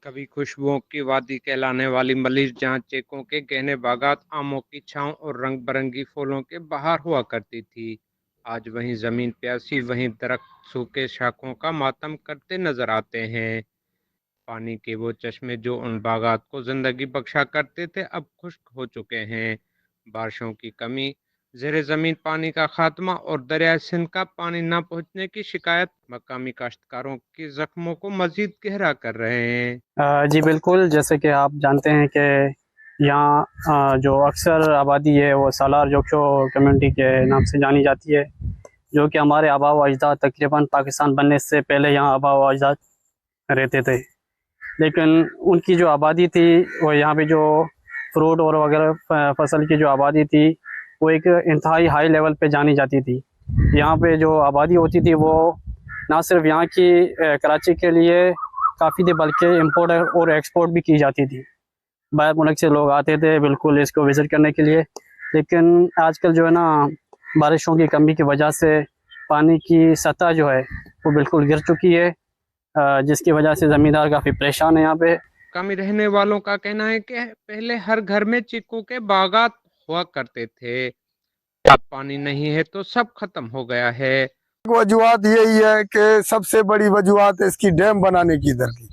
कभी खुशबुओं की वादी कहलाने वाली मलिर जहाँ चेकों के गहने बागात, आमों की छांव और रंग बिरंगी फूलों के बहार हुआ करती थी। आज वहीं जमीन प्यासी, वहीं दरख्त सूखे शाखों का मातम करते नजर आते हैं। पानी के वो चश्मे जो उन बागात को जिंदगी बख्शा करते थे, अब खुश्क हो चुके हैं। बारिशों की कमी, ज़ेरे ज़मीन पानी का खात्मा और दरिया सिंध का पानी न पहुंचने की शिकायत मकामी काश्तकारों के जख्मों को मजीद गहरा कर रहे हैं। जी बिल्कुल, जैसे कि आप जानते हैं कि यहाँ जो अक्सर आबादी है वो सालार जोक्षो कम्युनिटी के नाम से जानी जाती है, जो कि हमारे आबा व अजदाद तकरीबन पाकिस्तान बनने से पहले यहाँ आबा व अजदाद रहते थे। लेकिन उनकी जो आबादी थी वो यहाँ पे जो फ्रूट और वगैरह फसल की जो आबादी थी वो एक इंतहाई हाई लेवल पे जानी जाती थी। यहाँ पे जो आबादी होती थी वो ना सिर्फ यहाँ की कराची के लिए काफ़ी थी, बल्कि इम्पोर्ट और एक्सपोर्ट भी की जाती थी। बाहर मुल्क से लोग आते थे बिल्कुल इसको विज़िट करने के लिए। लेकिन आजकल जो है ना, बारिशों की कमी की वजह से पानी की सतह जो है वो बिल्कुल गिर चुकी है, जिसकी वजह से ज़मींदार काफ़ी परेशान है यहाँ पे। कमी रहने वालों का कहना है कि पहले हर घर में चीकू के बागात हुआ करते थे, अब पानी नहीं है तो सब खत्म हो गया है। वजूहत यही है कि सबसे बड़ी वजूहत है इसकी डैम बनाने की इधर की।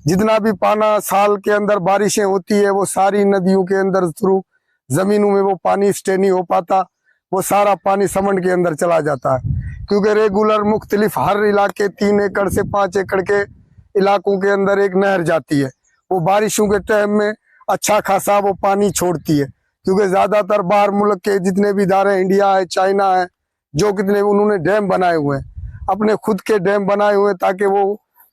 जितना भी पाना साल के अंदर बारिशें होती है वो सारी नदियों के अंदर थ्रू जमीनों में वो पानी स्टे नहीं हो पाता, वो सारा पानी समंड के अंदर चला जाता है। क्योंकि रेगुलर मुख्तलिफ हर इलाके 3 एकड़ से 5 एकड़ के इलाकों के अंदर एक नहर जाती है, वो बारिशों के टाइम में अच्छा खासा वो पानी छोड़ती है। क्योंकि ज्यादातर बाहर मुल्क के जितने भी इदारे, इंडिया है, चाइना है, जो कितने उन्होंने डैम बनाए हुए हैं, अपने खुद के डैम बनाए हुए हैं ताकि वो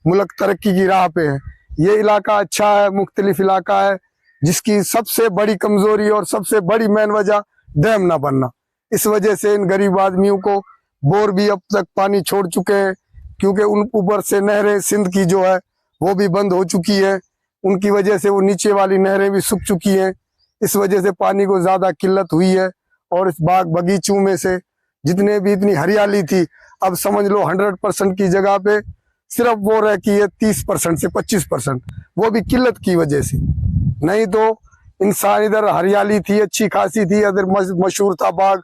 मुल्क तरक्की की राह पे है। ये इलाका अच्छा है, मुख्तलिफ इलाका है, जिसकी सबसे बड़ी कमजोरी और सबसे बड़ी मेन वजह डैम ना बनना। इस वजह से इन गरीब आदमियों को बोर भी अब तक पानी छोड़ चुके हैं, क्योंकि उन ऊपर से नहरें सिंध की जो है वो भी बंद हो चुकी है। उनकी वजह से वो नीचे वाली नहरें भी सूख चुकी हैं। इस वजह से पानी को ज्यादा किल्लत हुई है। और इस बाग बगीचों में से जितने भी इतनी हरियाली थी, अब समझ लो 100% की जगह पे सिर्फ वो रह की है 30% से 25%, वो भी किल्लत की वजह से। नहीं तो इंसान इधर हरियाली थी, अच्छी खासी थी, इधर मशहूर था बाग।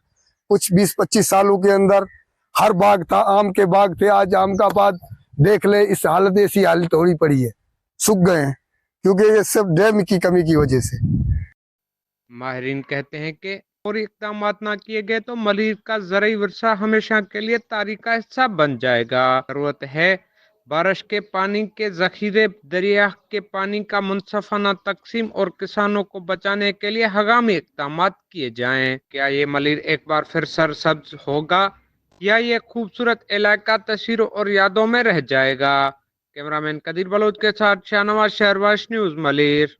कुछ 20-25 सालों के अंदर हर बाग था, आम के बाग थे। आज आम का बाग देख ले, इस हालत ऐसी हालत हो पड़ी है, सूख गए हैं, क्योंकि ये सब डैम की कमी की वजह से। माहिरीन कहते हैं कि और इकदाम ना किए गए तो मलिर का ज़रई विरसा हमेशा के लिए तारीख का हिस्सा बन जाएगा। जरूरत है बारिश के पानी के जखीरे, दरिया के पानी का मुनसफाना तकसीम और किसानों को बचाने के लिए हंगामी इकदाम किए जाएं। क्या ये मलिर एक बार फिर सरसब्ज होगा या ये खूबसूरत इलाका तस्वीरों और यादों में रह जाएगा? कैमरामैन कदीर बलोच के साथ शाहनवाज शहरवाज, न्यूज़ मलिर।